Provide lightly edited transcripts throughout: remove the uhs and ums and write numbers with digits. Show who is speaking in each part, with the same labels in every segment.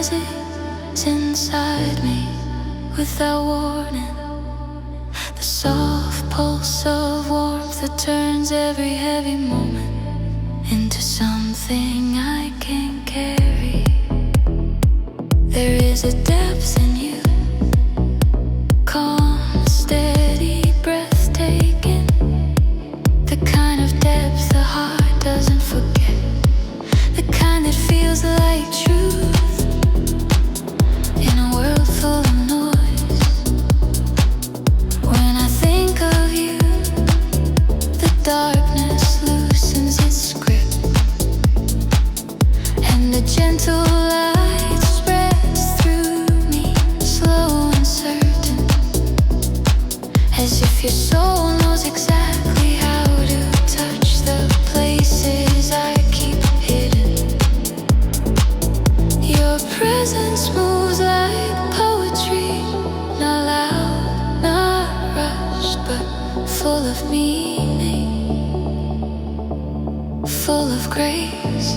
Speaker 1: rises inside me without warning. The soft pulse of warmth that turns every heavy moment into something I can carry. There is a depth in you, calm, steady, breathtaking. The kind of depth the heart doesn't forget, the kind that feels like truth in a world full of noise. When I think of you, the darkness loosens its grip, and the gentle light spreads through me, slow and certain, as if your soul knows exactly how to touch the places I keep hidden. Your presence moves like poetry, not loud, not rushed, but full of meaning, full of grace.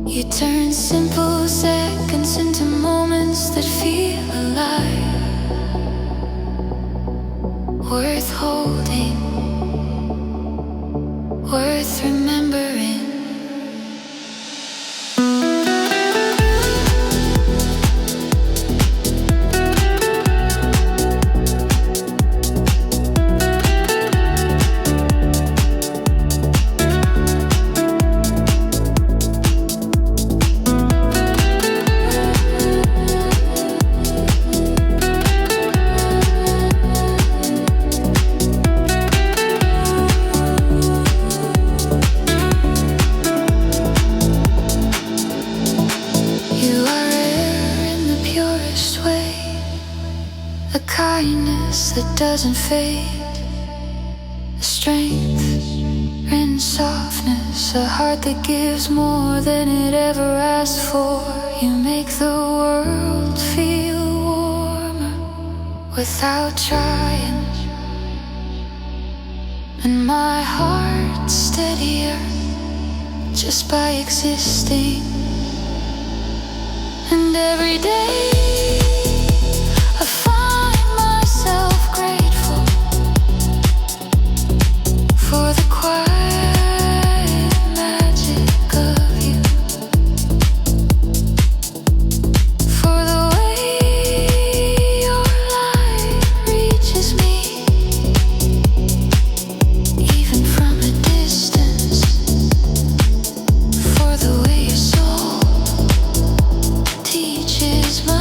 Speaker 1: You turn simple seconds into moments that feel alive, worth holding, worth remembering. A kindness that doesn't fade, a strength in softness, a heart that gives more than it ever asked for. You make the world feel warmer without trying, and my heart steadier just by existing. And every day I find myself grateful for the quiet magic of you, for the way your light reaches me, even from a distance, for the way your soul teaches my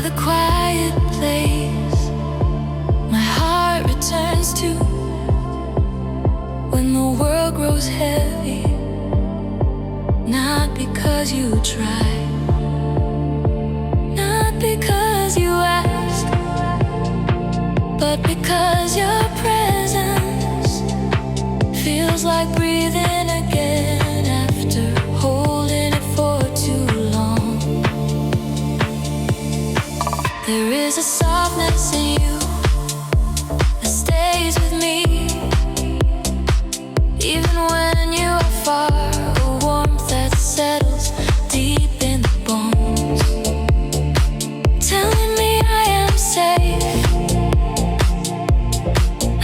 Speaker 1: are the quiet place my heart returns to when the world grows heavy. Not because you tried, not because you asked, but because your presence feels like breathing again after holding it for too long. There is a softness in you that stays with me, even when you are far. A warmth that settles deep in the bones, telling me I am safe,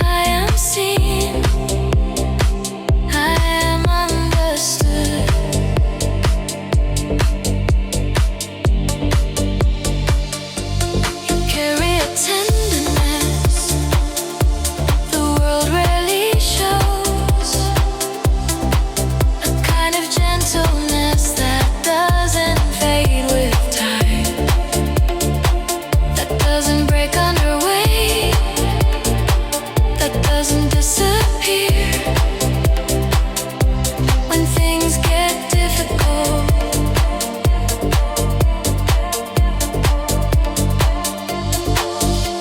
Speaker 1: I am seen, I am understood. You carry a tenderness the world rarely shows, a kind of gentleness that doesn't fade with time, that doesn't break under weight, that doesn't disappear when things get difficult.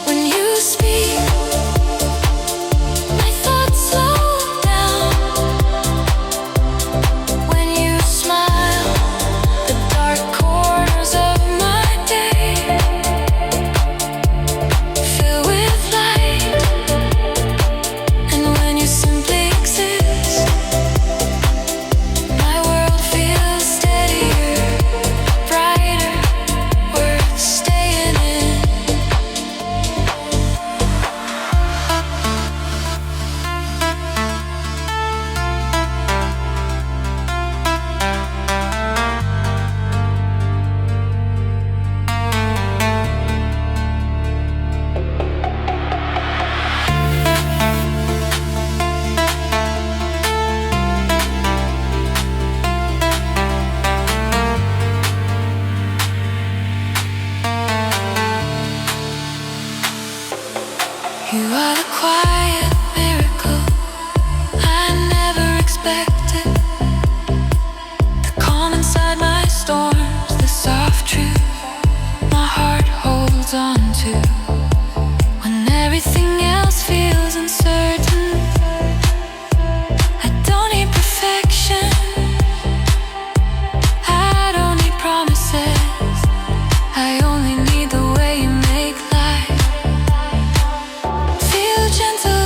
Speaker 1: When you speak, my thoughts slow down. When you smile, the dark corners of my day fill with light. And when you simply exist, my world feels steadier, brighter, worth staying in. You are the quiet miracle I never expected, the calm inside my storms, the soft truth my heart holds on to when everything else feels uncertain. I don't need perfection, I don't need promises, I only need the way you make life feel gentle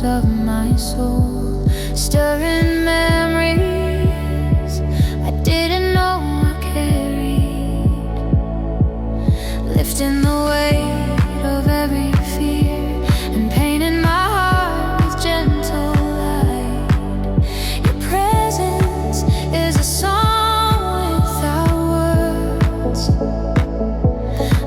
Speaker 1: parts of my soul, stirring memories I didn't know I carried, lifting the weight of every fear and painting my heart with gentle light. Your presence is a song without words,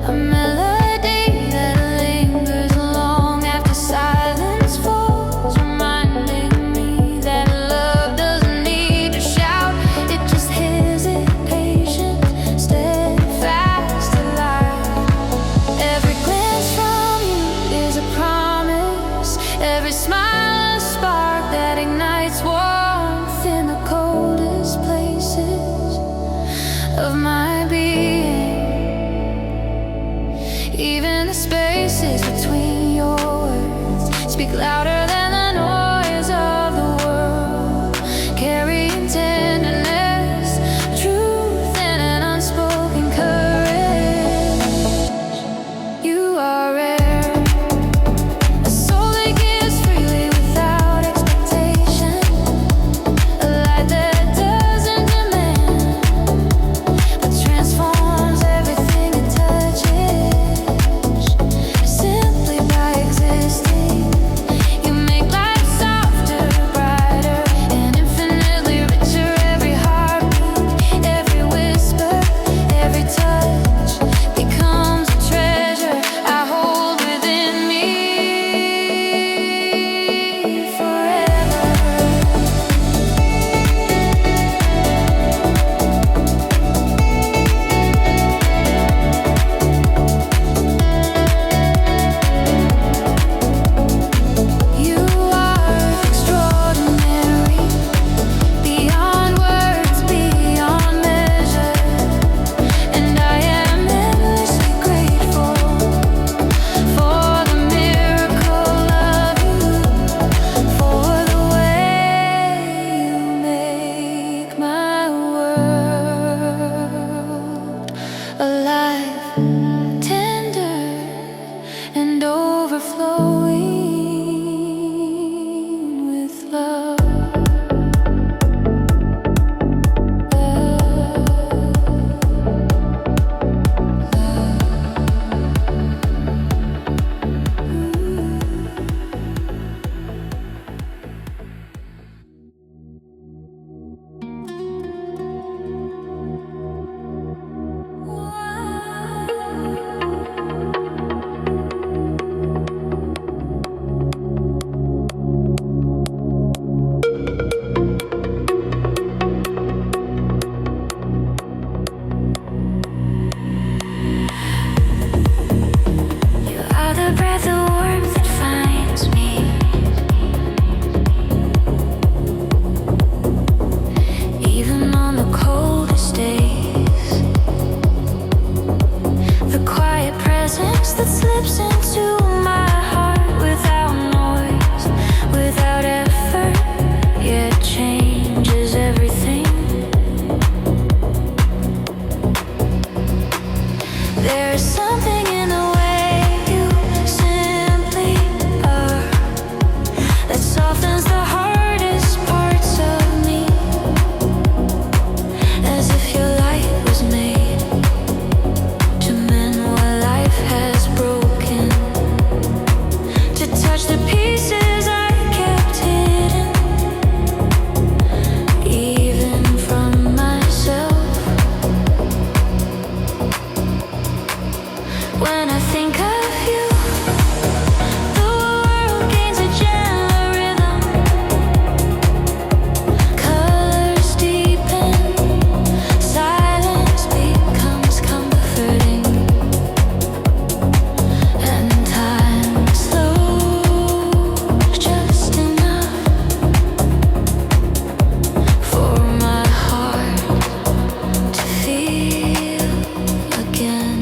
Speaker 1: a melody that lingers long after silence falls, reminding me that love doesn't need to shout. It just hesitation, steadfast, alive. Every glance from you is a promise, every smile a spark that ignites warmth in the coldest places of my being. Even the spaces between your words speak louder than the noise of the world, carrying tenderness, truth, and an unspoken courage. You are rare, a soul that gives freely without expectation, a light that doesn't demand but transforms everything it touches. Simply by existing, you make life softer, brighter, and infinitely richer. Every heartbeat, every whisper, every touch becomes a treasure I hold within me forever. You are extraordinary, beyond words, beyond measure, and I am endlessly grateful for the miracle of you, for the way you make my world alive, tender, and overflowing with love. You are the breath of warmth that finds me, even on the coldest days. The quiet presence that slips into my heart without noise, without effort, yet changes everything. There is something in the way you simply are that softens the hardest parts of me, as if your light was made to mend what life has broken, to touch the pieces I kept hidden, even from myself. When I think of you, the world gains a gentler rhythm. Colors deepen, silence becomes comforting, and time slows just enough for my heart to feel again.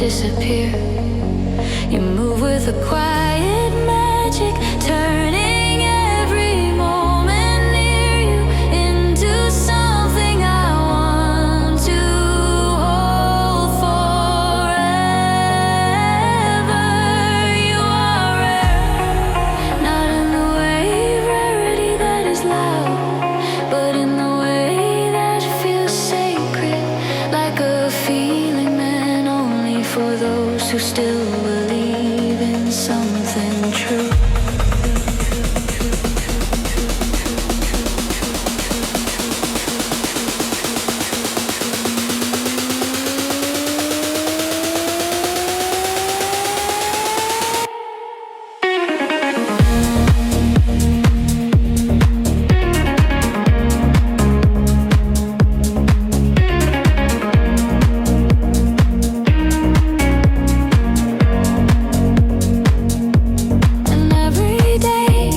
Speaker 1: disappear. You move with a quiet magic, turning every moment near you into something I want to hold forever. You are rare, not in the way rarity that is loud, but in the way that feels sacred, like a feeling meant only for those who still believe in something true. And every day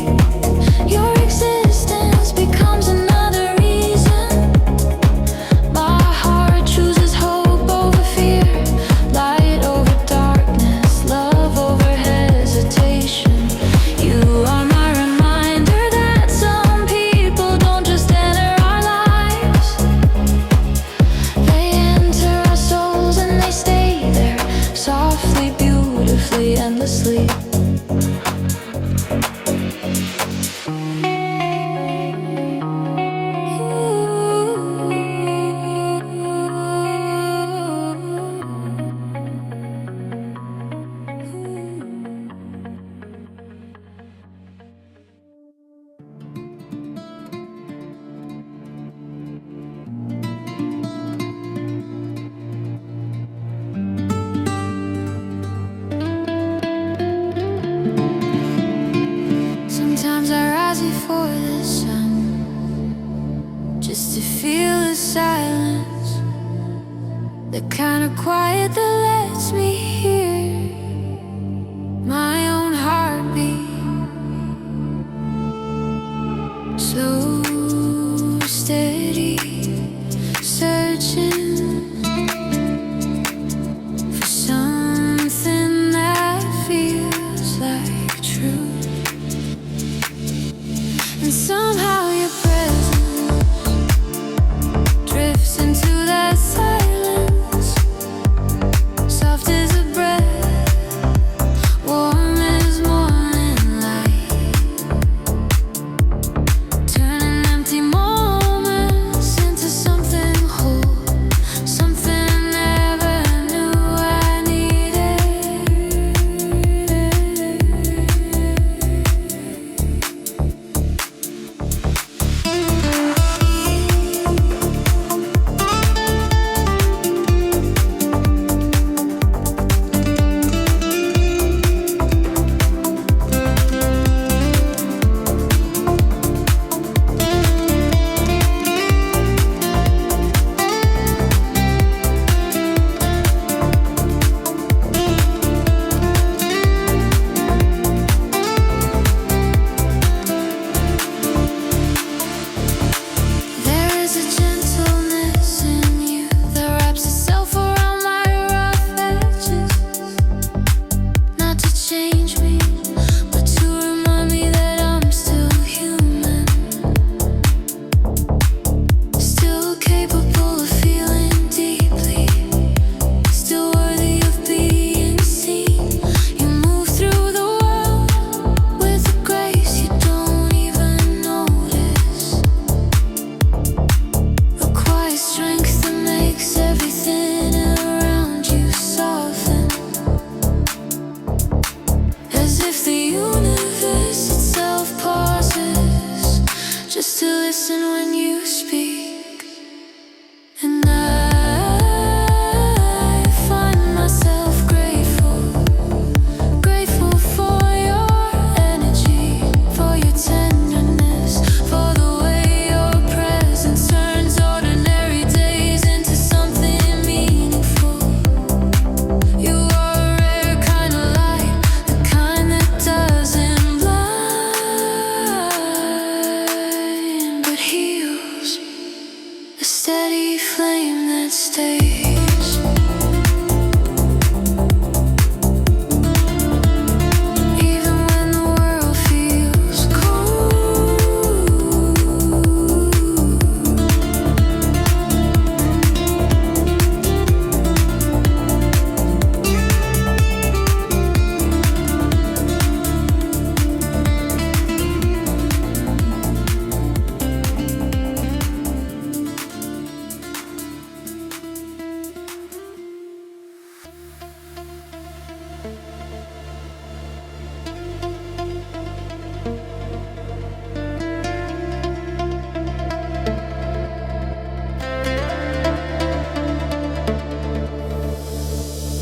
Speaker 1: your existence becomes another reason. My heart chooses hope over fear, light over darkness, love over hesitation. You are my reminder that some people don't just enter our lives, they enter our souls and they stay there, softly, beautifully, endlessly. Sometimes I rise before the sun, just to feel the silence, the kind of quiet that lets me hear my own heartbeat. So steady, searching for something that feels like truth. And somehow your presence drifts into that silence, soft as a breath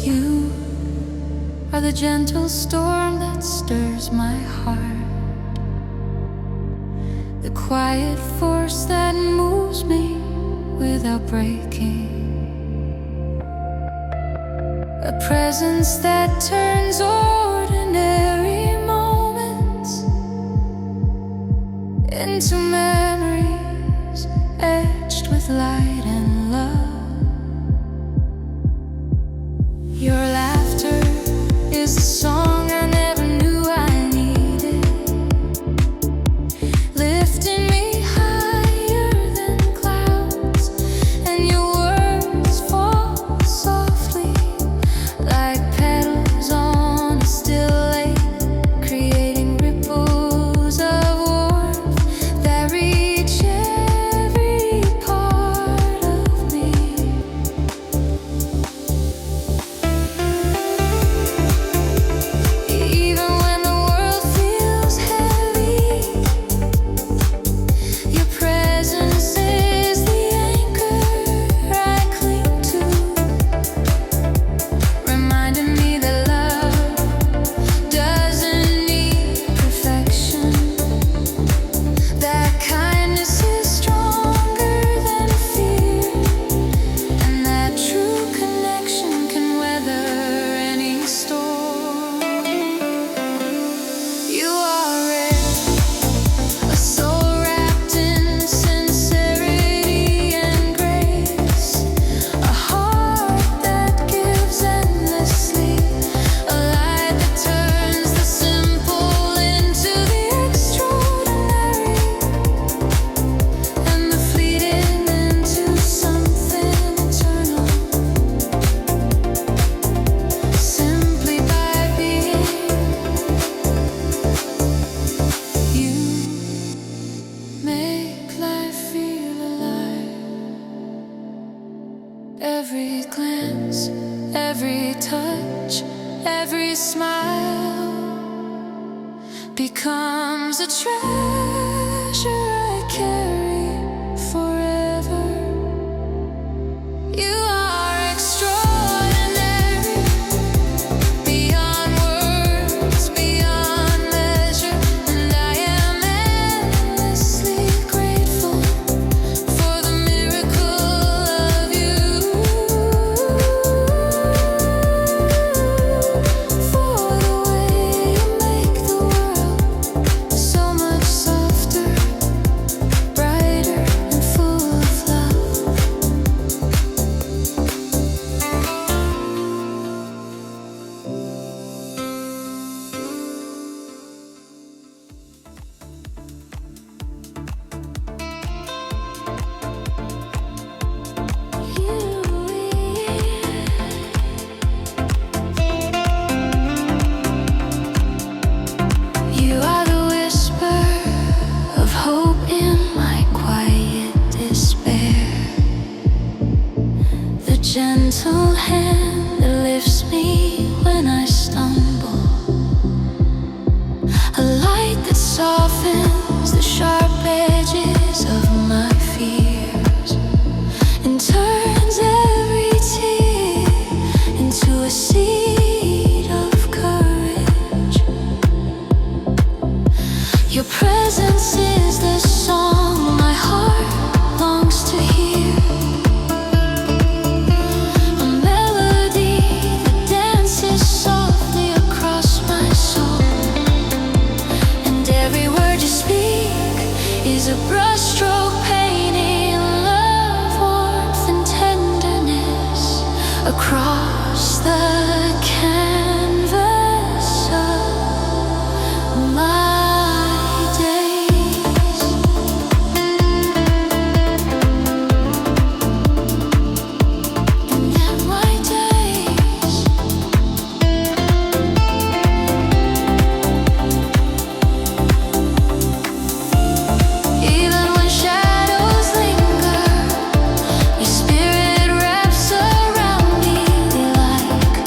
Speaker 1: You are the gentle storm that stirs my heart, the quiet force that moves me without breaking, a presence that turns ordinary moments into memories etched with light and love. Your laughter is a song I never knew I needed, lifting me higher than clouds, and your words fall softly like petals on a still lake, creating ripples of warmth that reach every part of me. Even when the world feels heavy, your presence is the anchor I cling to, reminding me that love doesn't need perfection, that kindness is stronger than fear, and that true connection can weather any storm. You are rare, a soul wrapped in sincerity and grace, a heart that gives endlessly, a light that turns the simple into the extraordinary, and the fleeting into something eternal, simply by being. You make life feel alive. Every glance, every touch, every smile becomes a treasure I carry forever. You are extraordinary, beyond words, beyond measure, and I am endlessly grateful for the miracle of you, for the way you make the world so much softer, brighter, and full of love. You are the whisper of hope in my quiet despair, the gentle hand that lifts me when I stumble, a light that softens the sharp edges of my fears and turns every tear into a seed of courage. Your presence is the song my heart longs to hear, a melody that dances softly across my soul, and every word you speak is a brushstroke painting love, warmth, and tenderness across the canvas of my days. And in my days, even when shadows linger, your spirit wraps around me like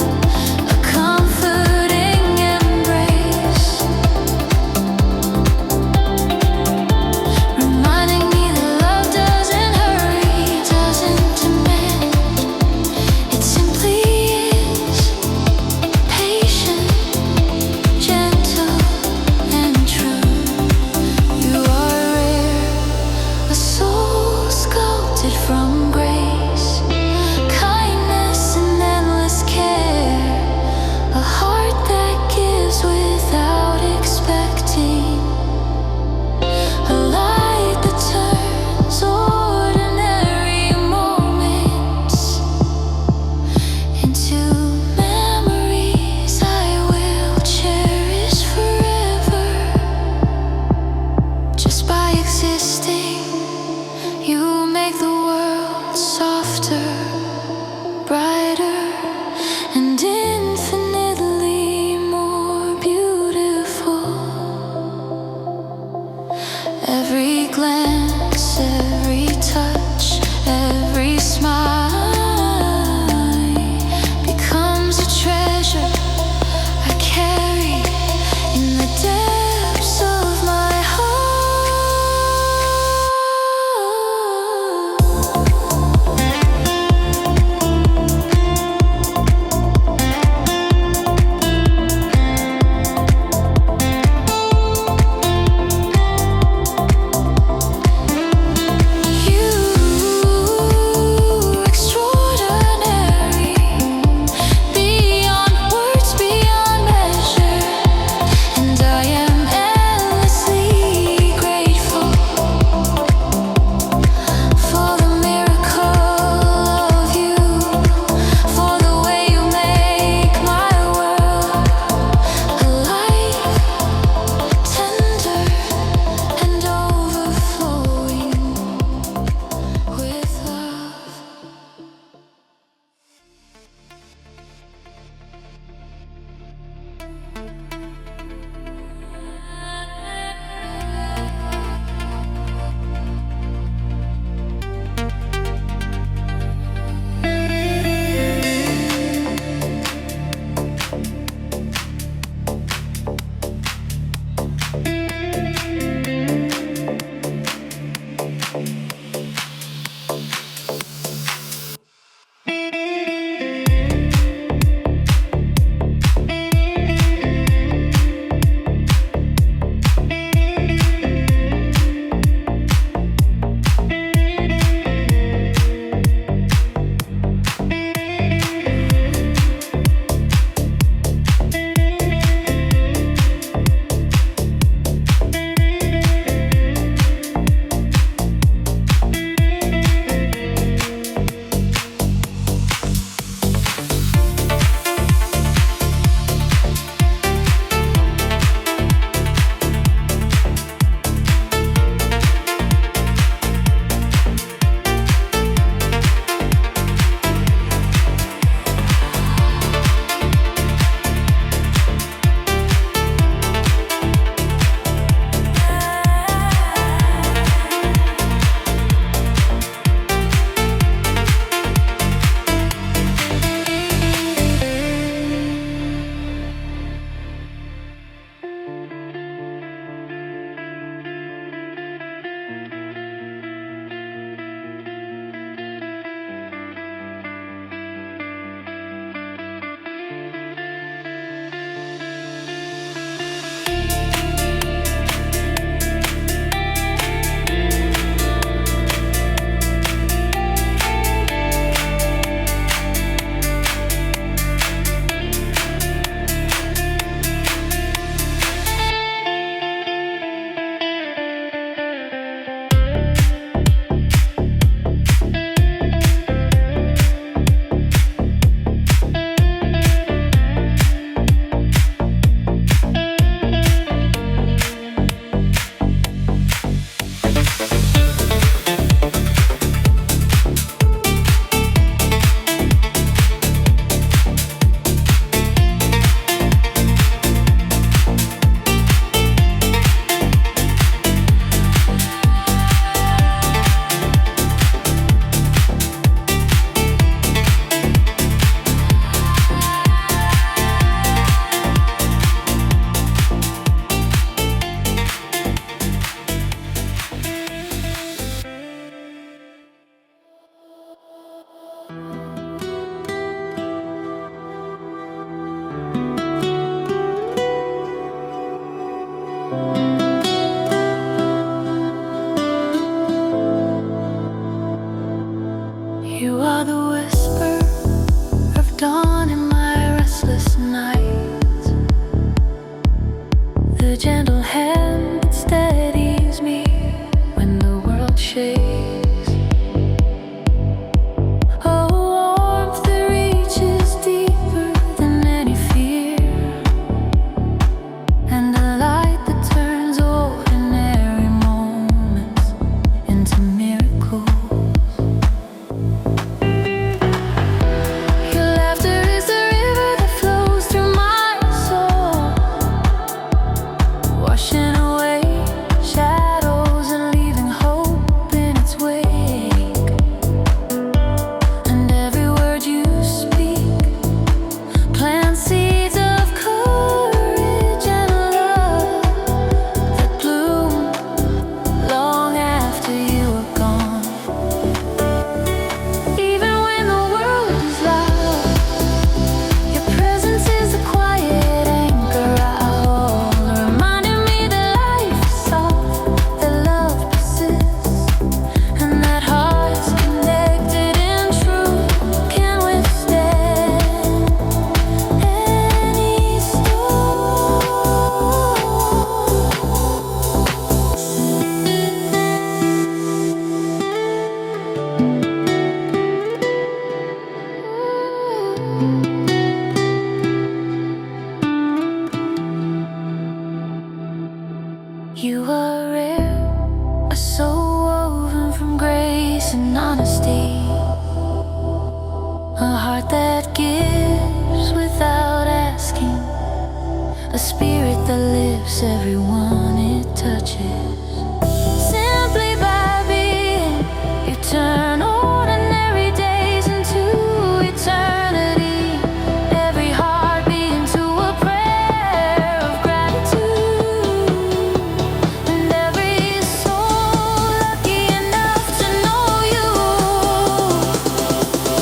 Speaker 1: You are rare, a soul woven from grace and honesty, a heart that gives without asking, a spirit that lifts everyone it touches. Simply by being, you turn ordinary days into eternity. Every heartbeat into a prayer of gratitude, and every soul lucky enough to know you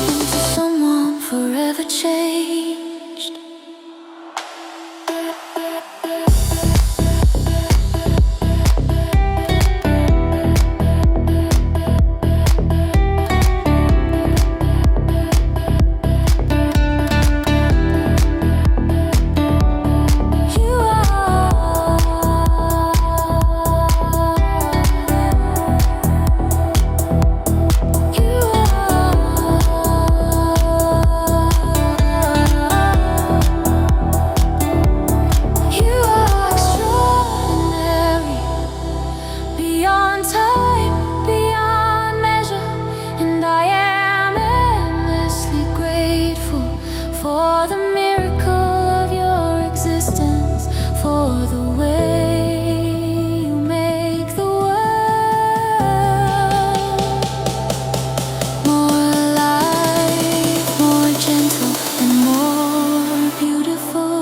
Speaker 1: into someone forever changed. For the miracle of your existence, for the way you make the world more alive, more gentle, and more beautiful.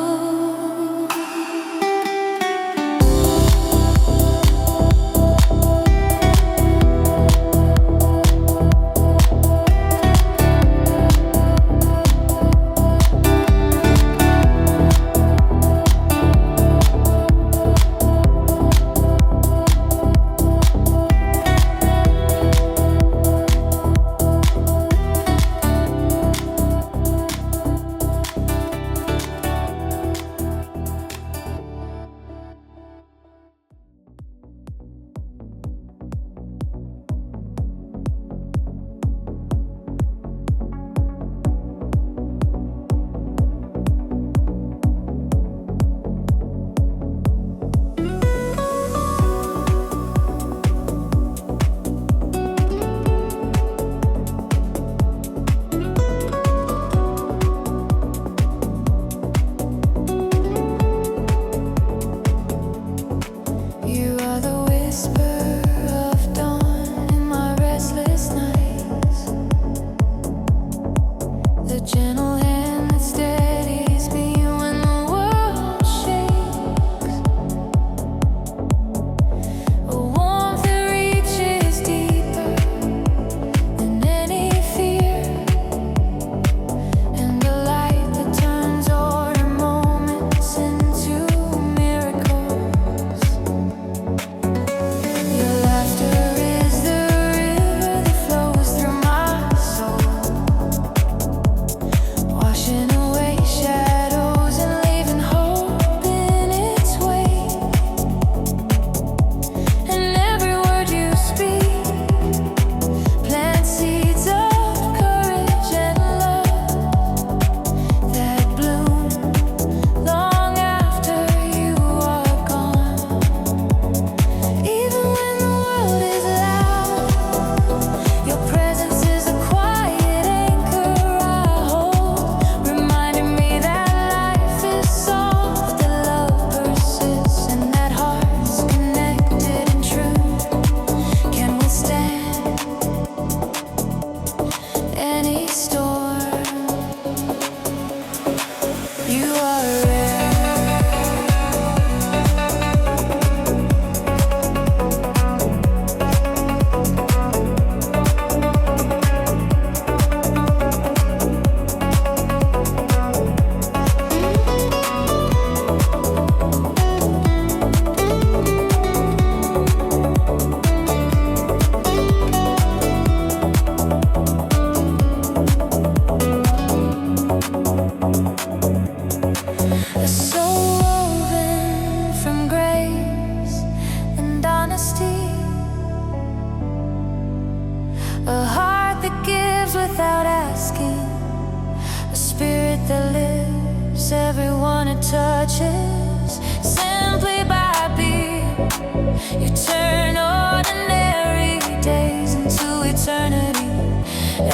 Speaker 1: You turn ordinary days into eternity,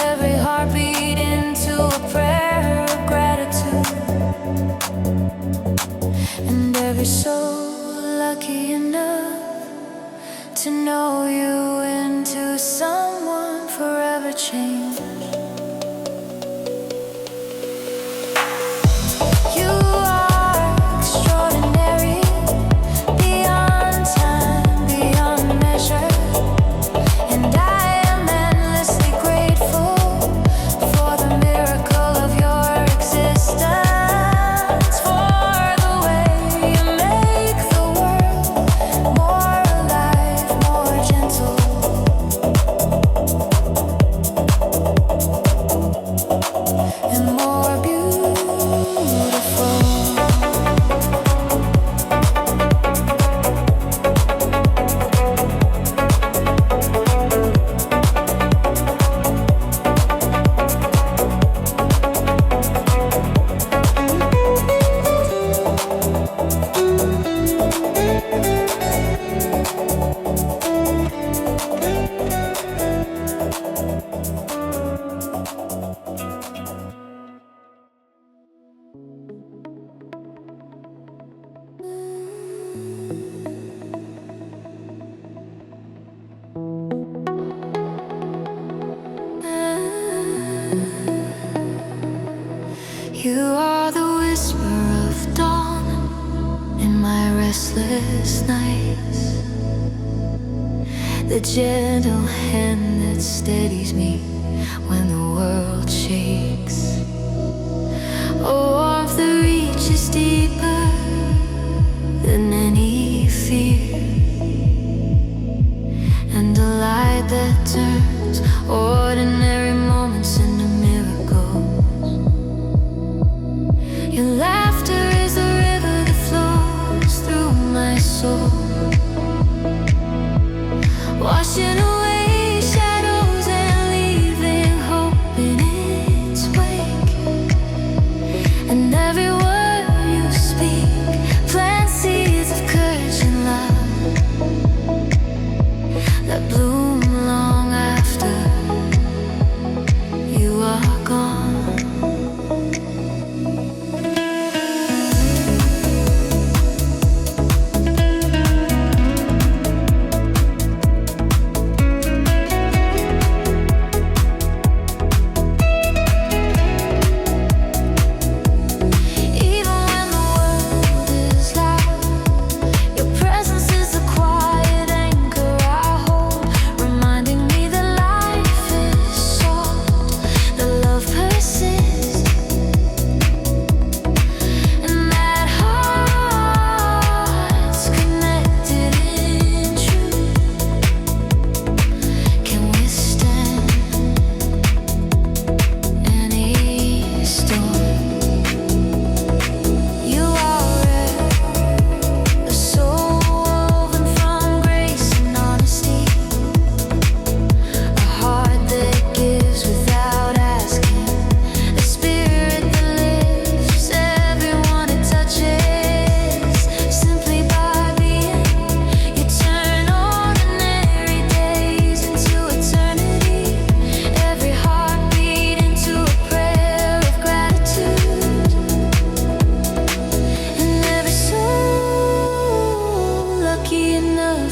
Speaker 1: every heartbeat into a prayer of gratitude. And every soul lucky enough to know you into someone forever changed. You are the whisper of dawn in my restless nights, the gentle hand that steadies me when the world shakes. Oh, warmth that reaches deeper than any fear, and a light that turns ordinary moments into miracles. Your laughter is a river that flows through my soul, washing away shadows and leaving hope in its wake. And every word you speak plants seeds of courage and love that bloom long after you are gone.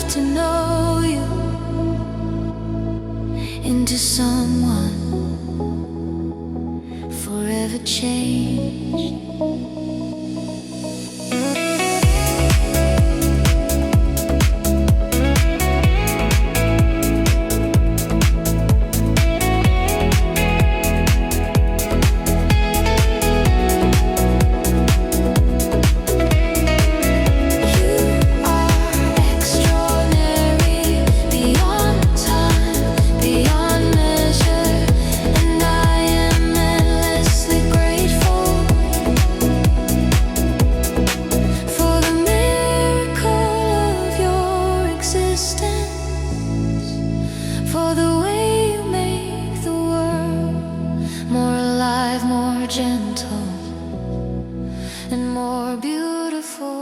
Speaker 1: To know you into someone forever changed. For the way you make the world more alive, more gentle, and more beautiful.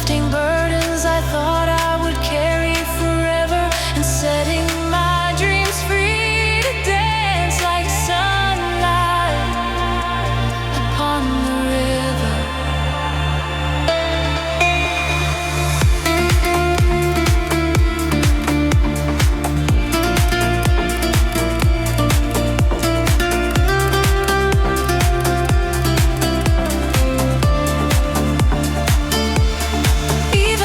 Speaker 1: lifting burdens I thought I would carry forever, and setting my dreams free to dance like sunlight upon the river. Even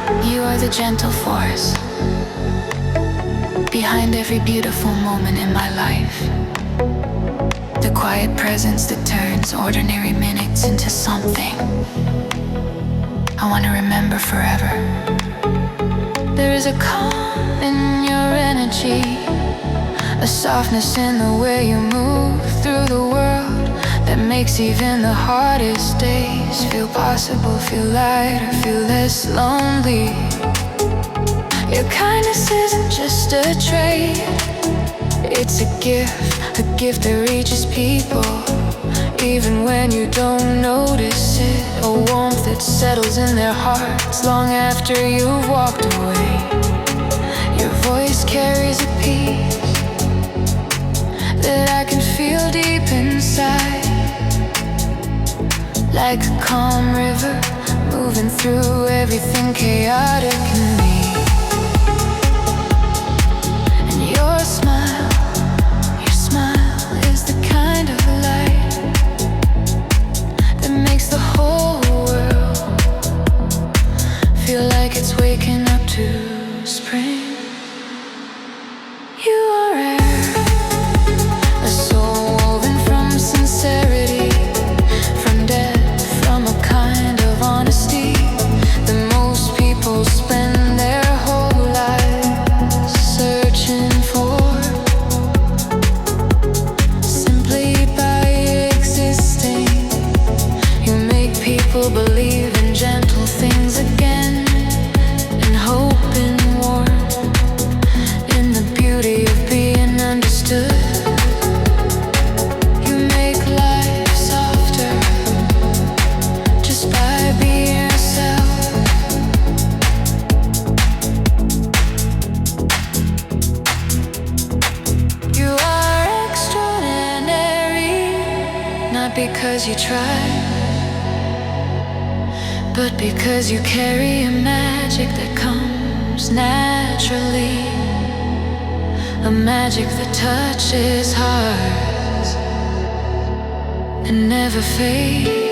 Speaker 1: You are the gentle force behind every beautiful moment in my life. The quiet presence that turns ordinary minutes into something I want to remember forever. There is a calm in your energy, a softness in the way you move through the world that makes even the hardest days feel possible, feel lighter, feel less lonely. Your kindness isn't just a trait, it's a gift that reaches people even when you don't notice it. A warmth that settles in their hearts long after you've walked away. Your voice carries a peace that I can feel deep inside, like a calm river moving through everything chaotic in me. And your smile is the kind of light that makes the whole world feel like it's waking up to spring. You are air, a soul woven from sincerity, from depth, from a kind of honesty that most people spend their whole lives searching for. Simply by existing, you make people believe in gentle things again, and hope in warmth, in the beauty of being understood. You make life softer just by being yourself. You are extraordinary, not because you try, but because you carry a magic that comes naturally, a magic that touches hearts and never fades.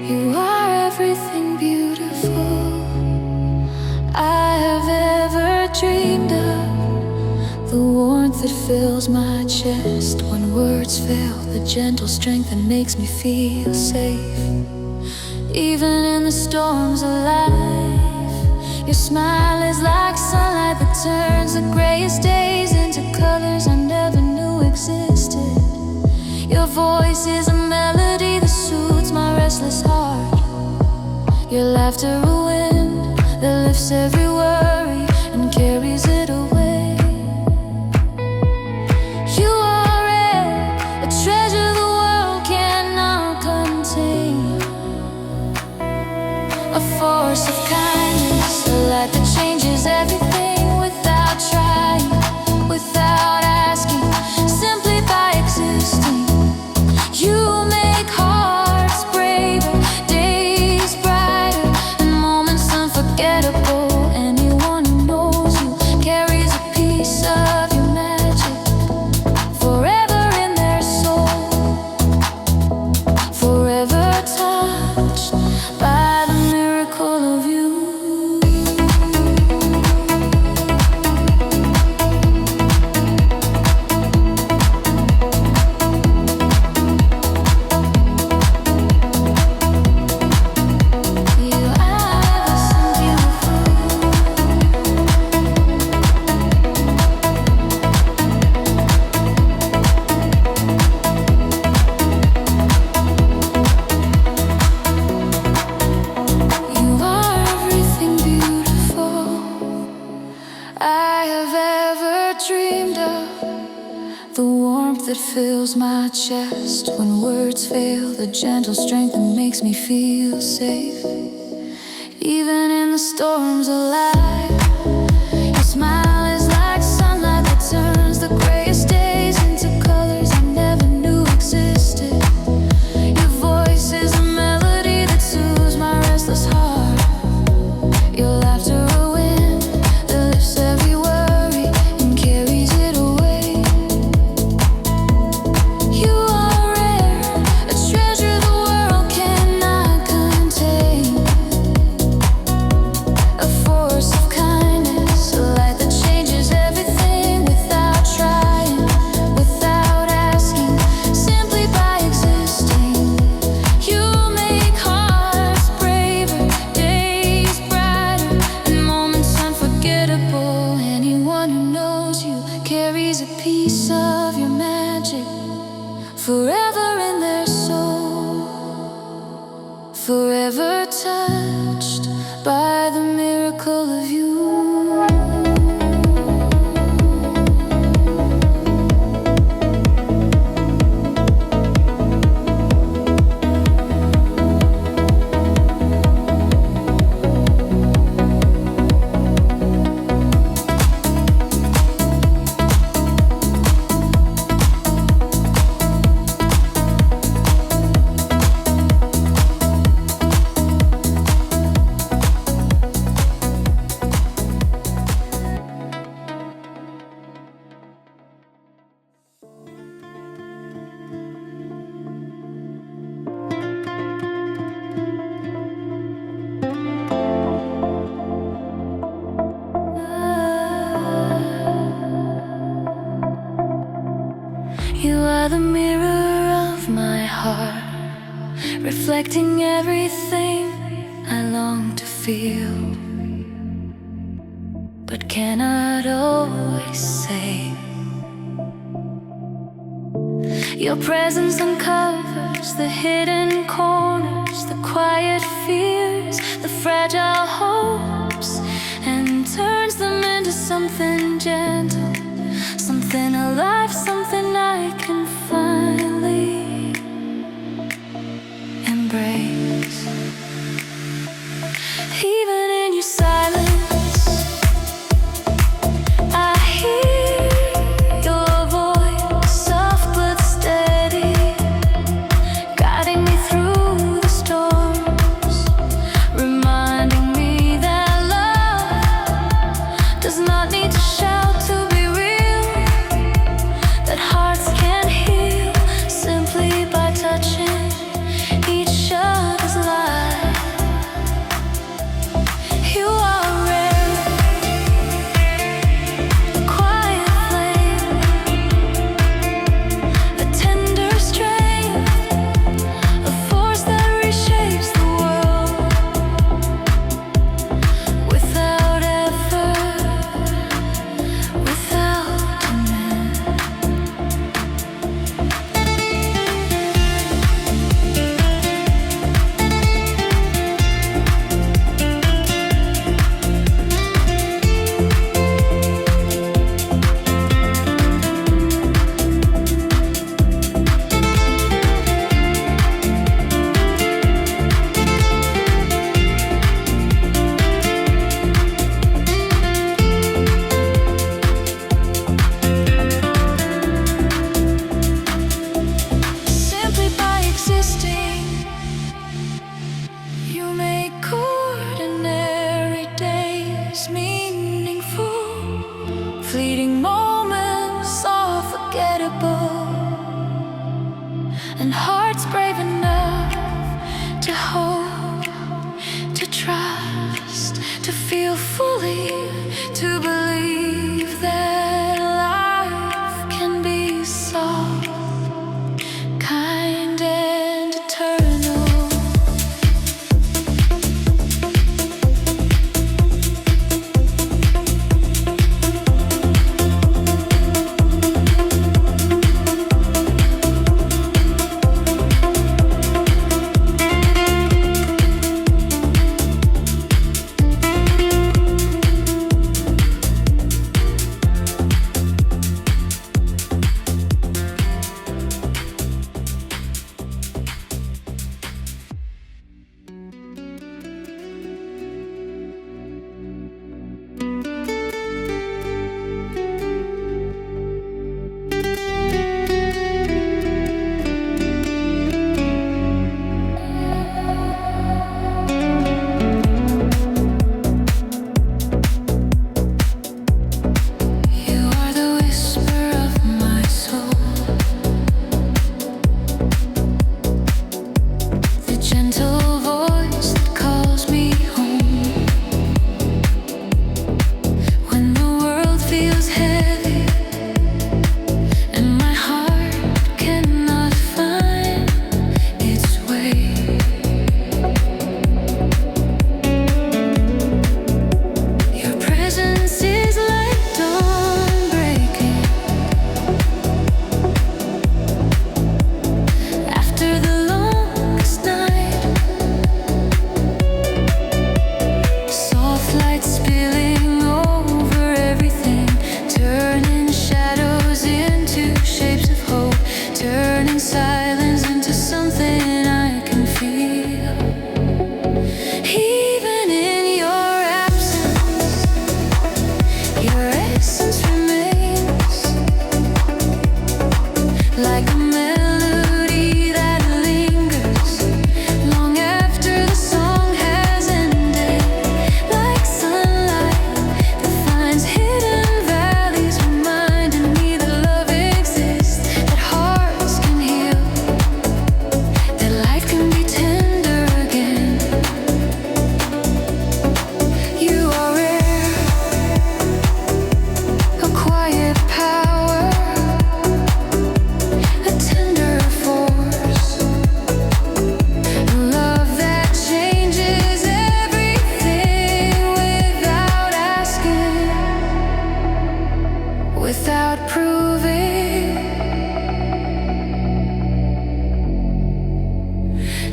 Speaker 1: You are everything beautiful I have ever dreamed of. The warmth that fills my chest when words fail, the gentle strength that makes me feel safe. Even in the storms of life, your smile is like sunlight that turns the grayest days into colors I never knew existed. Your voice is a melody that soothes my restless heart. Your laughter a wind that lifts every worry and carries it away. You are air, a treasure the world cannot contain, a force of kindness, a light that changes everything without trying, without asking, simply by existing. You make hearts braver, days brighter, and moments unforgettable. Anyone who knows you fills my chest. When words fail, the gentle strength that makes me feel safe. Even in the storms of life, your smile is like sunlight that turns the grayest days into colors I never knew existed. Your voice is a melody that soothes my restless heart. Your laughter a wind that lifts every worry and carries it away. You are rare, a treasure the world cannot contain. A force of kindness, a light that changes everything without trying, without asking, simply by existing. You make hearts braver, days brighter, and moments unforgettable. Anyone who knows you carries a piece of your magic forever in their soul, forever touched by the miracle of you. You are the mirror of my heart, reflecting everything I long to feel, but cannot always say. Your presence uncovers the hidden corners, the quiet fears, the fragile hopes, and turns them into something gentle, something alive, something I can finally embrace. Even in your silence, I hear your voice, soft but steady, guiding me through the storms, reminding me that love does not need to shout to be real, that hearts can heal simply by touching each other's life. You are rare, a quiet flame, a tender strength, a force that reshapes the world without effort, without demand. Simply by existing, you make ordinary days meaningful, fleeting moments unforgettable, and hearts brave enough to hope, to trust, to feel fully, to believe that life can be soft, kind and eternal.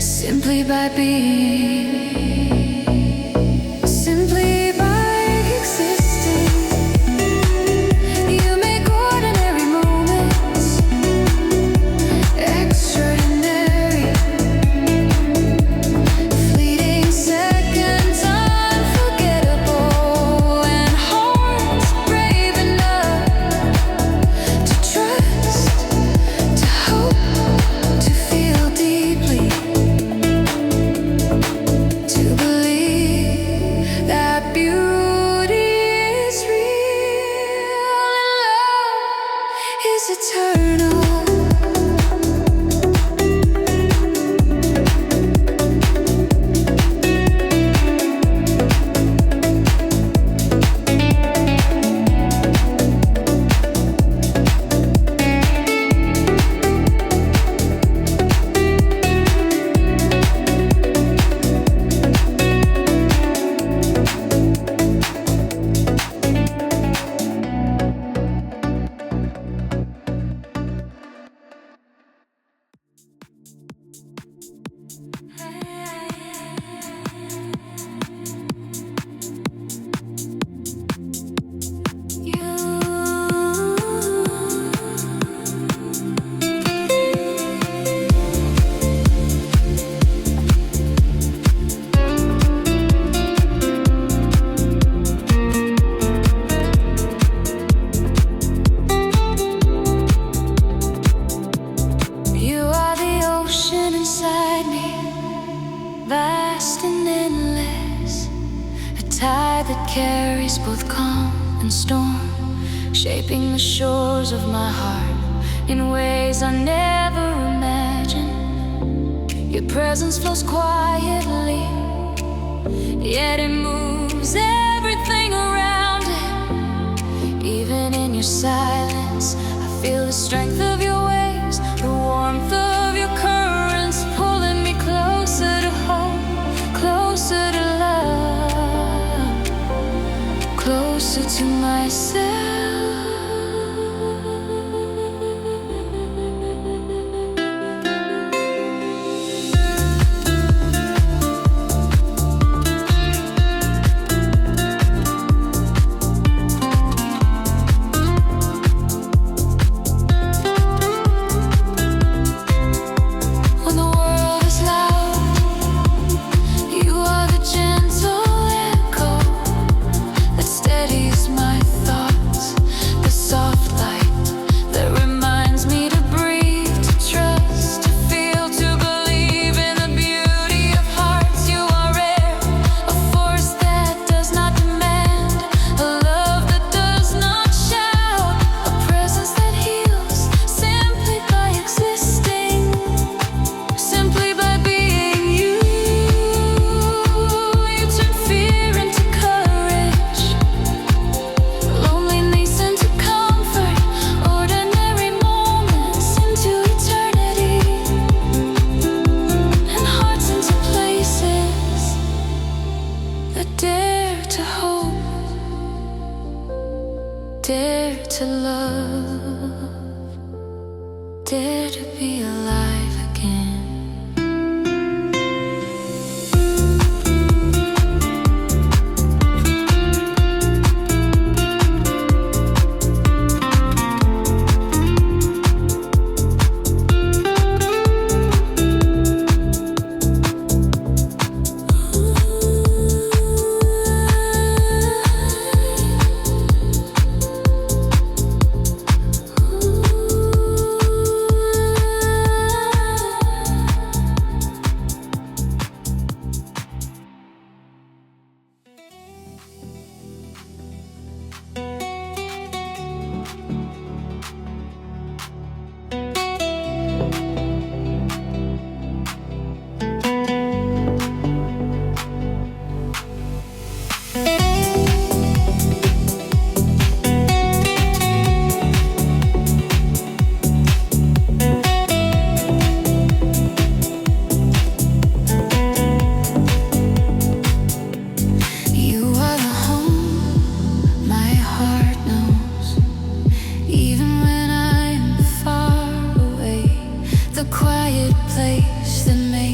Speaker 1: simply by being, simply by existing. You make ordinary moments extraordinary, fleeting seconds unforgettable, and hearts brave enough to trust, to hope, to feel deeply, to believe that beauty is real and love is eternal. You are the ocean inside me, vast and endless, a tide that carries both calm and storm, shaping the shores of my heart in ways I never imagined. Your presence flows quietly, yet it moves everything around it. Even in your silence, I feel the strength of your waves, the warmth of your currents pulling me closer to home, closer to love, closer to myself.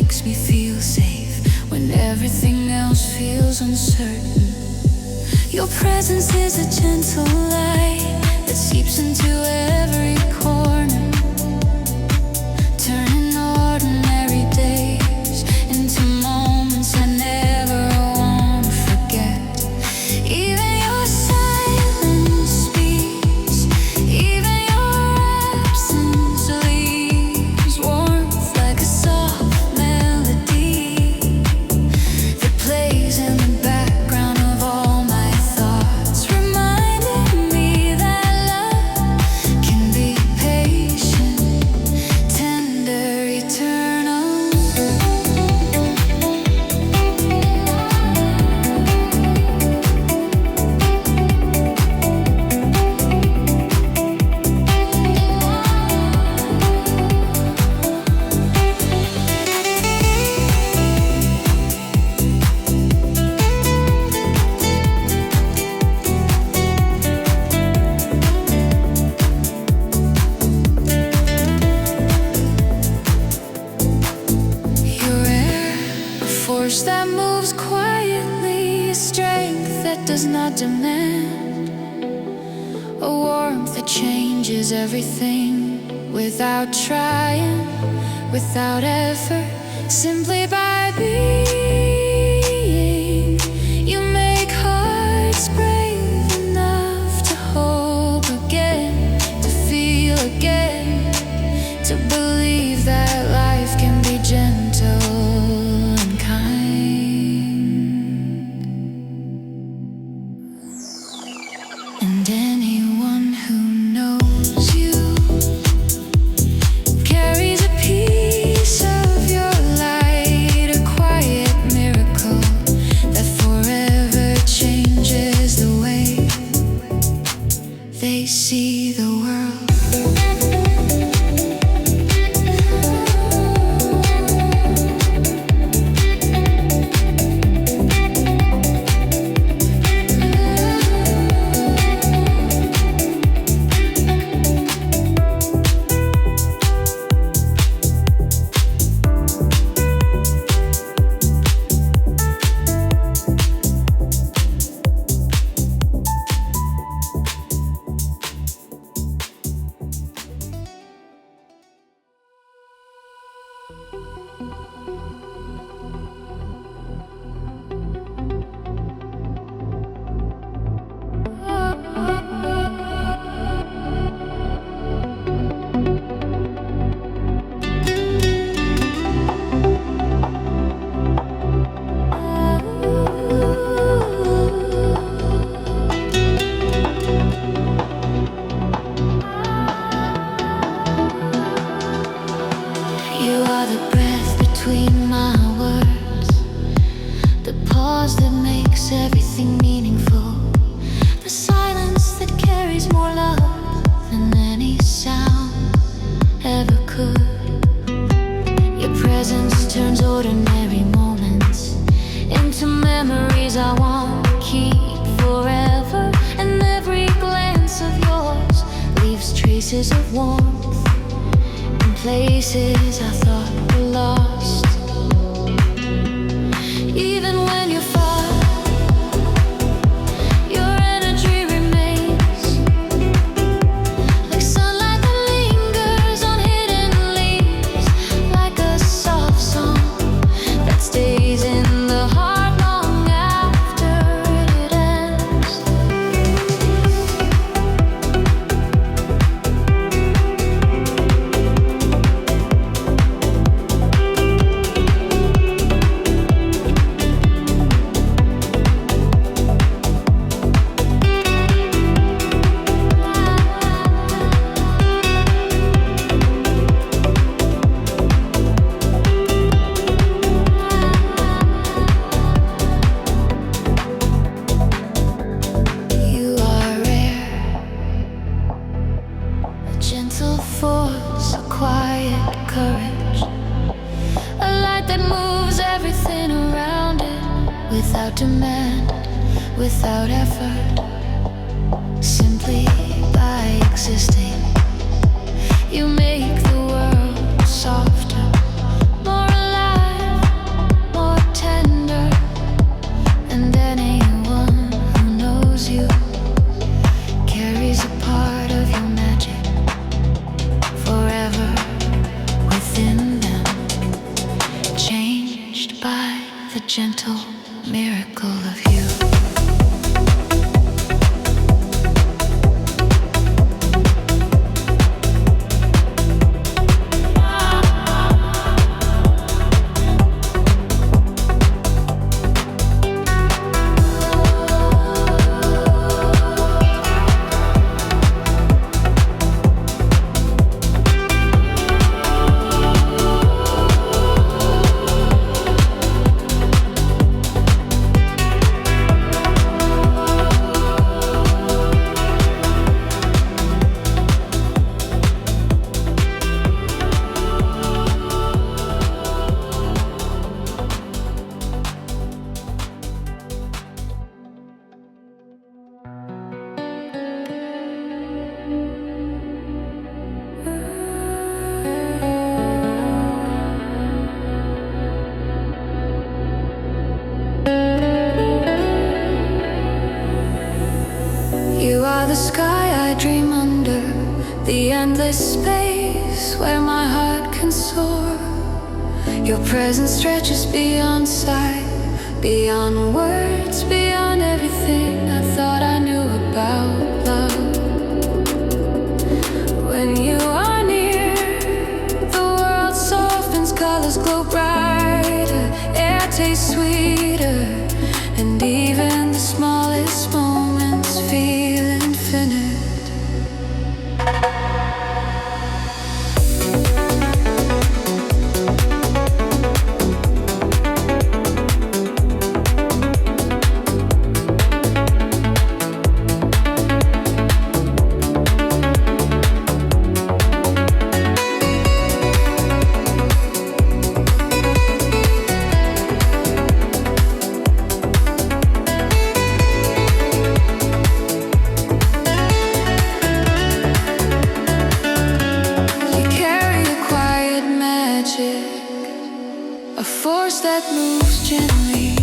Speaker 1: makes me feel safe when everything else feels uncertain. Your presence is a gentle light that seeps into every corner, turning ordinary days into moments I never wanna forget. Even your silence speaks, even your absence leaves warmth like a soft melody that plays in the background of all my thoughts, reminding me that love can be patient, tender, eternal. Your air, a force that moves quietly, a strength that does not demand, a warmth that changes everything without trying, without effort, simply by being. You make hearts brave enough to hope again, to feel again, to believe that life can be gentle and kind. And anyone who knows you carries a piece of your light, a quiet miracle that forever changes the way they see the world. You are the breath between my words, the pause that makes everything meaningful, the silence that carries more love than any sound ever could. Your presence turns ordinary moments into memories I want to keep forever, and every glance of yours leaves traces of warmth in places I thought were lost. Even when you're far, your energy remains like sunlight that lingers on hidden leaves, like a soft song that stays in the heart long after it ends. You are rare, a gentle force, a quiet courage, a light that moves everything around it without demand, without effort, simply by existing. You make the world softer, more alive. the gentle miracle of you. You are the sky I dream under, the endless space where my heart can soar. Your presence stretches beyond sight, beyond words, beyond everything I thought I knew about love. When you are near, the world softens, colors glow brighter, air tastes sweeter, and even the smallest moments feel infinite. A force that moves gently,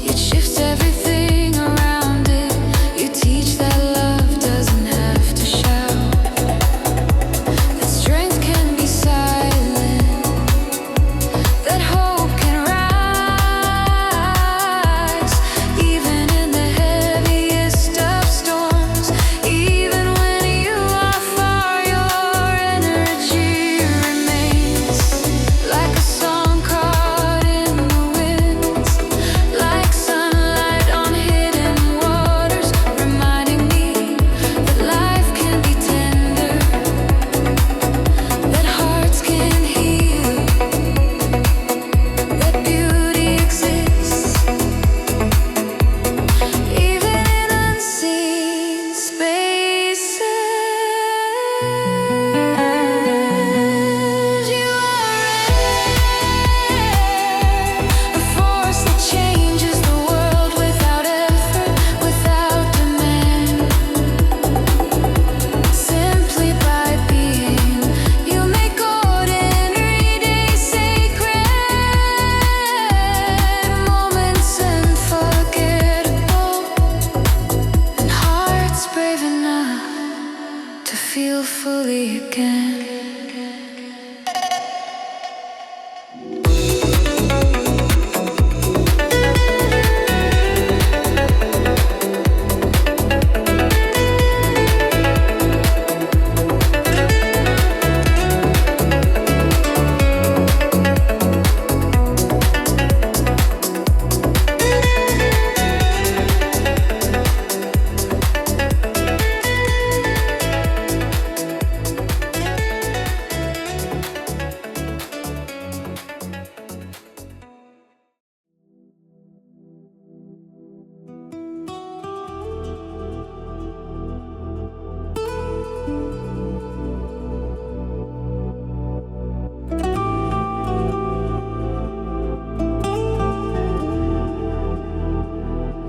Speaker 1: it shifts everything around it. You teach that love doesn't have to shout, that strength can be silent, that hope can rise, even in the heaviest of storms. Even when you are far, your energy remains like a song caught in the winds, like sunlight on hidden waters, reminding me that life can be tender, that hearts can heal, that beauty exists, even in unseen spaces. You are a force that changes the world without effort, without demand. Simply by being, you make ordinary days sacred, moments unforgettable, and hearts brave enough to feel fully again.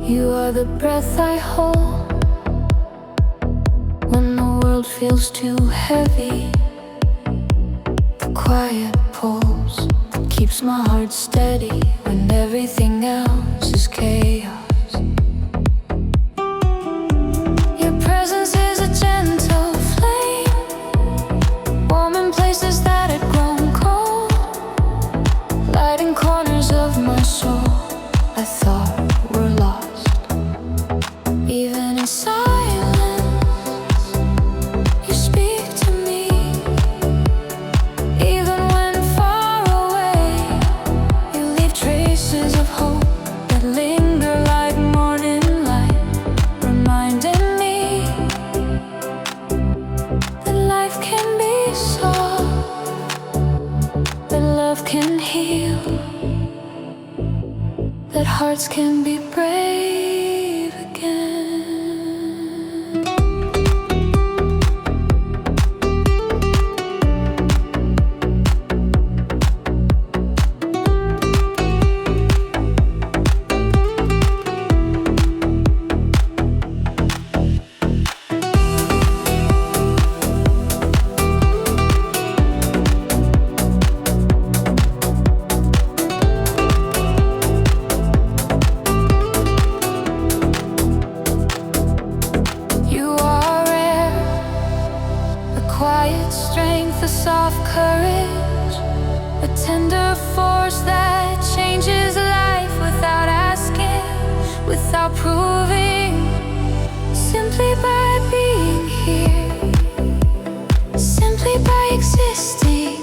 Speaker 1: You are the breath I hold when the world feels too heavy, the quiet pulse that keeps my heart steady when everything else is chaos. Your presence is a gentle flame, warm in places that had grown cold, lighting corners of can heal, that hearts can be brave again. Quiet strength, a soft courage, a tender force that changes life without asking, without proving, simply by being here, simply by existing.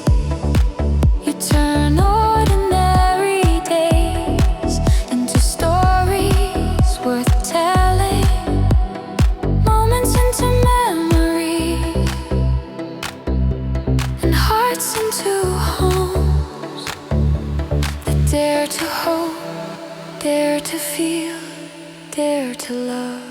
Speaker 1: You turn ordinary days into stories worth telling, moments into memories, hearts into homes that dare to hope, dare to feel, dare to love.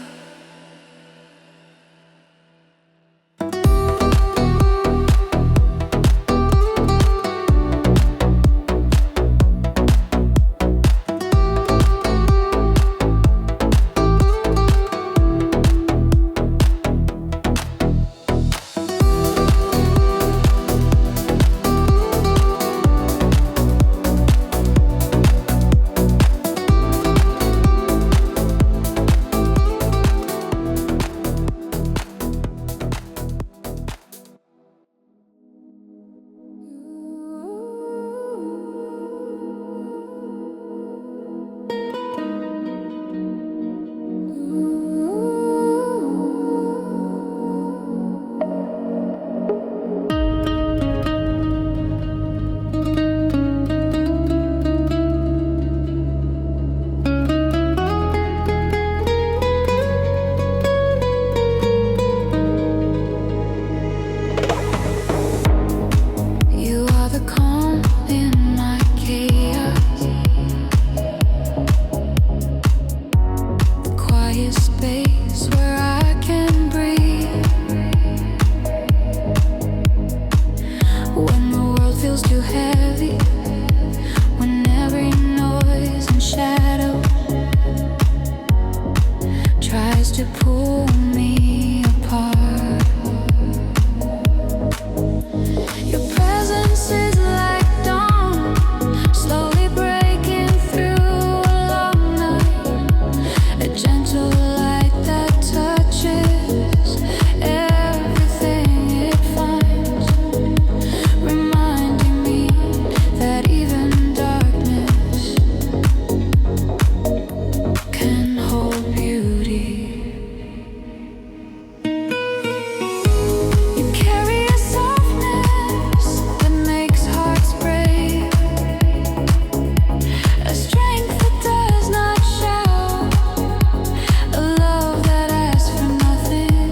Speaker 1: Too heavy, when every noise and shadow tries to pull me apart. Your presence is like dawn, slowly breaking through a long night, a gentle light that touches everything it finds, reminding me that even darkness can hold beauty. You carry a softness that makes hearts brave, a strength that does not shout, a love that asks for nothing,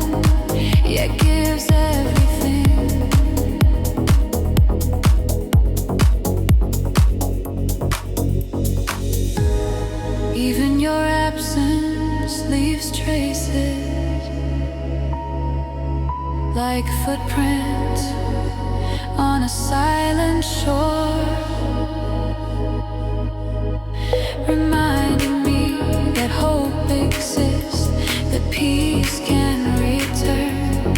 Speaker 1: yet gives everything. Even your absence leaves traces, like footprints on a silent shore, reminding me that hope exists, that peace can return,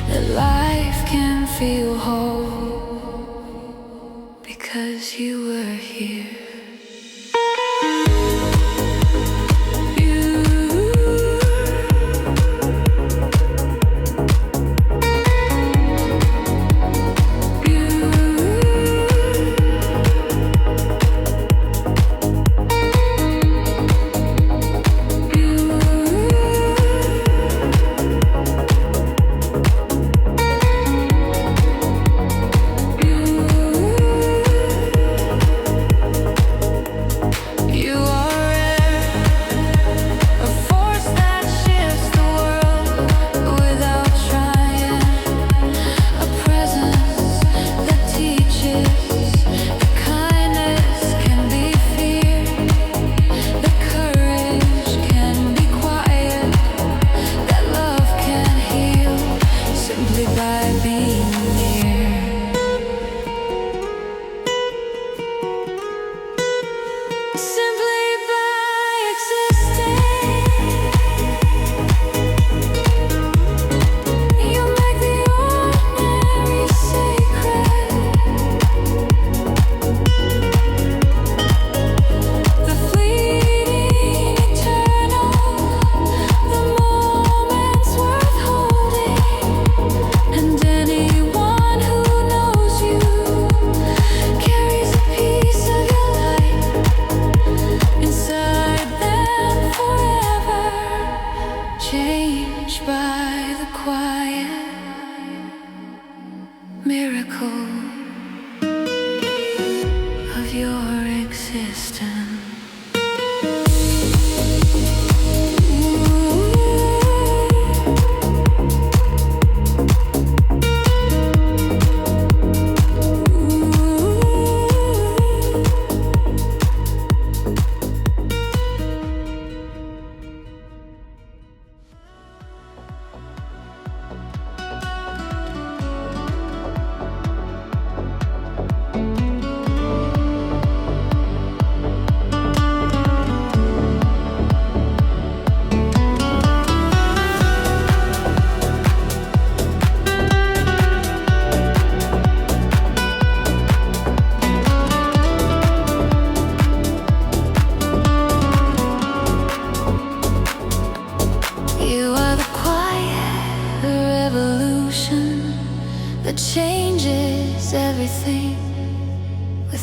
Speaker 1: that life can feel whole, because you were here.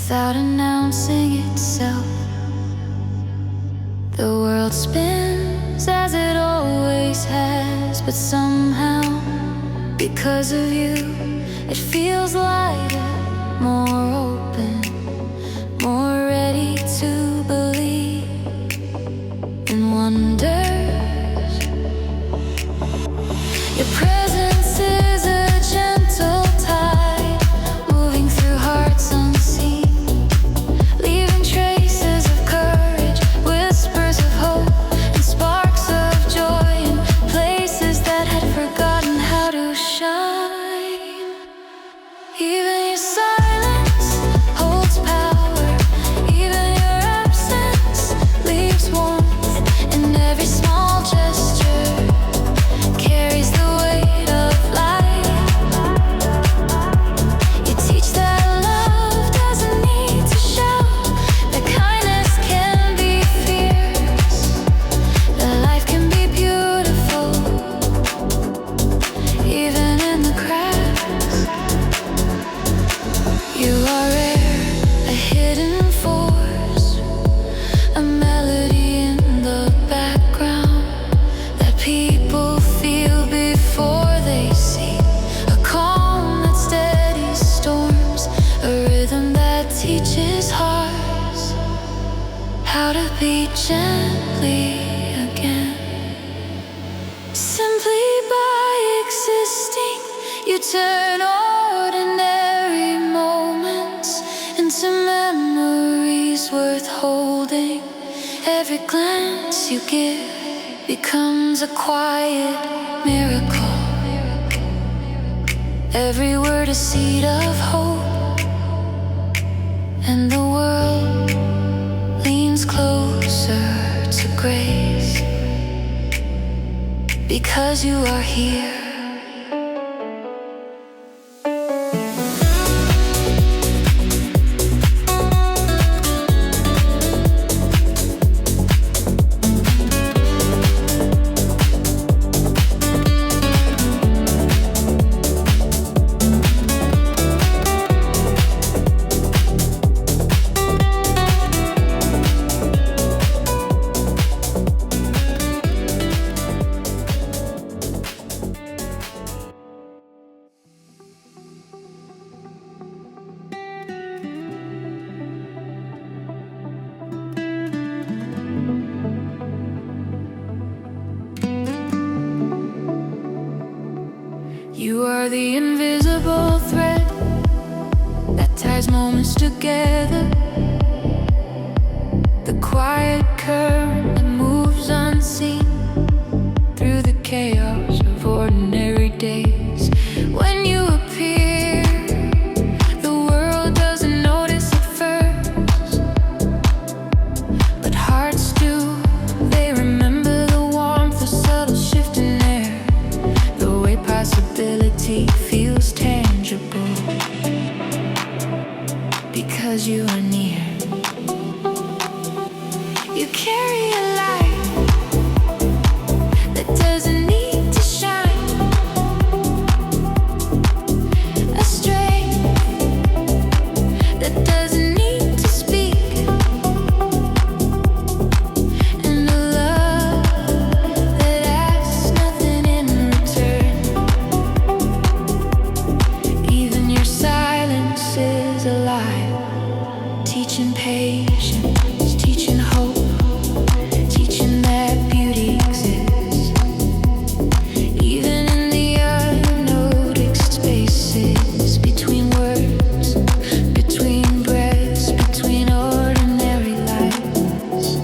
Speaker 1: without announcing itself. The world spins as it always has, but somehow, because of you, it feels lighter, more open, more ready to believe in wonders. Your presence is a gentle tide, moving through hearts unseen, leaving traces of courage, whispers of hope, and sparks of joy in places that had forgotten how to shine. Even your silence holds power, even your absence leaves warmth, and every small gesture carries the weight of life. You teach that love doesn't need to shout, that kindness can be fierce, that life can be beautiful, even in the cracks. You are rare, a hidden force, a melody in the background that people feel before they see, a calm that steadies storms, a rhythm that teaches hearts how to beat gently again. Simply by existing, you turn ordinary moments into memories worth holding. Every glance you give becomes a quiet miracle, every word a seed of hope, and the world leans closer to grace because you are here. You are the invisible thread that ties moments together, the quiet current that moves unseen through the chaos of ordinary days. When you appear, the world doesn't notice at first, but hearts do. They remember the warmth, the subtle shift in air, the way possibility feels tangible because you are near. You carry a light that doesn't need to shine, a strength that doesn't need to speak, and a love that asks nothing in return. Even your silence is alive, teaching patience, teaching hope, teaching that beauty exists, even in the unnoticed spaces between words, between breaths, between ordinary lives.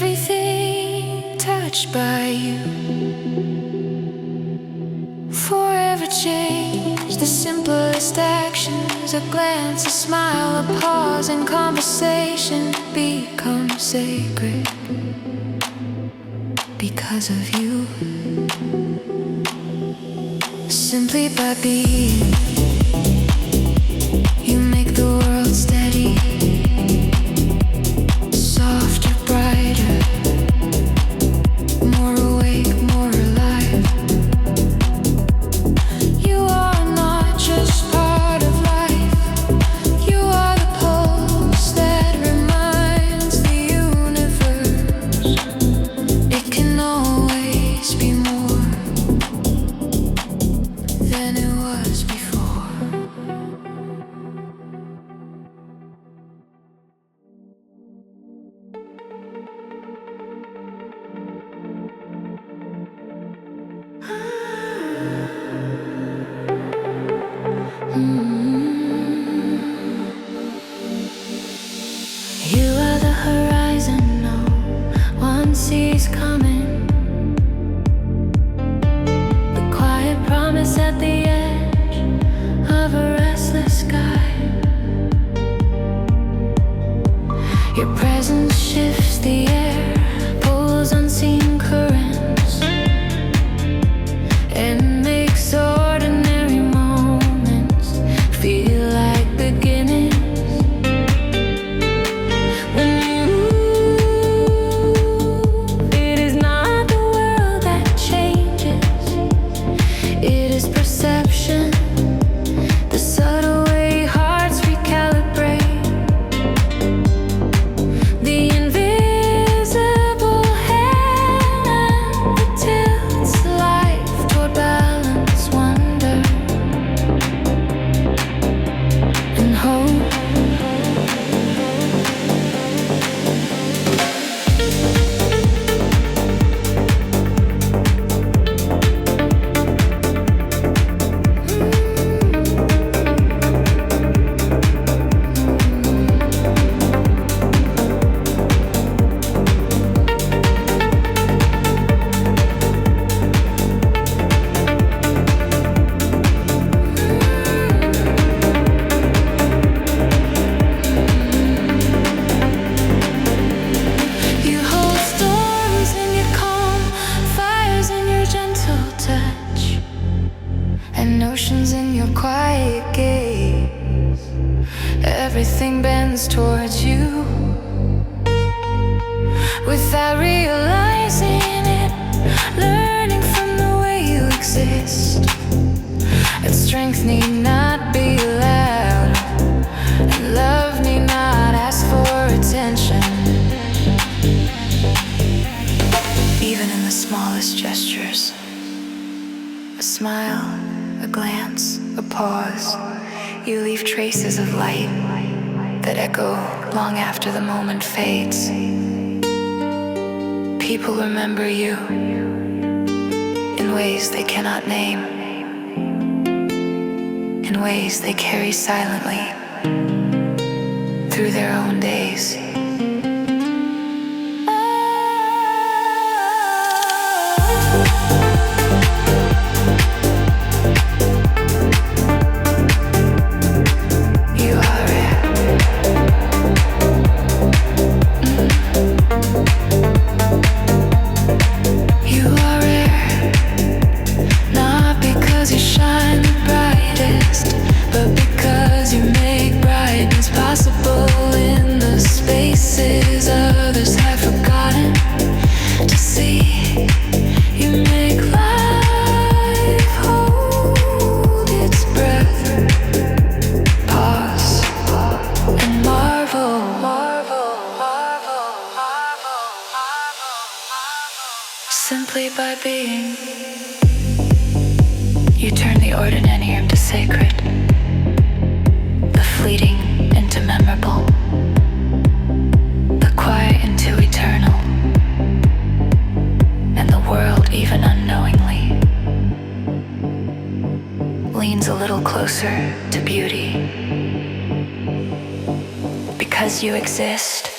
Speaker 1: everything touched by you. Forever change the simplest actions, a glance, a smile, a pause in conversation become sacred because of you. Simply by being, you make the world steady, softer, brighter, more awake, more alive. You are not just part of life, you are the pulse that reminds the universe it can always be more than it was before. You are the horizon no one sees coming, the quiet promise at the edge of a restless sky. Your presence shifts the air, pulls unseen currents, and makes ordinary moments feel like beginnings. When you move, it is not the world that changes, it is perception, the subtle way hearts recalibrate, the invisible hand that tilts life toward balance, wonder, and hope. You hold storms in your calm, fires in your gentle touch, and oceans in your quiet gaze. Everything bends towards you without realizing it, learning from the way you exist. And strength need not be loud, and love need not ask for attention. Even in the smallest gestures, a smile, a glance, a pause, you leave traces of light that echo long after the moment fades. People remember you in ways they cannot name, in ways they carry silently through their own days. You are rare. You are rare, not because you shine the brightest, but because you make brightness possible in the spaces others have forgotten to see. You make life hold its breath, pause, and marvel. Simply by being, you turn the ordinary into sacred, the fleeting into memorable, the quiet into eternal, and the world, even unknowingly, leans a little closer to beauty. Because you exist,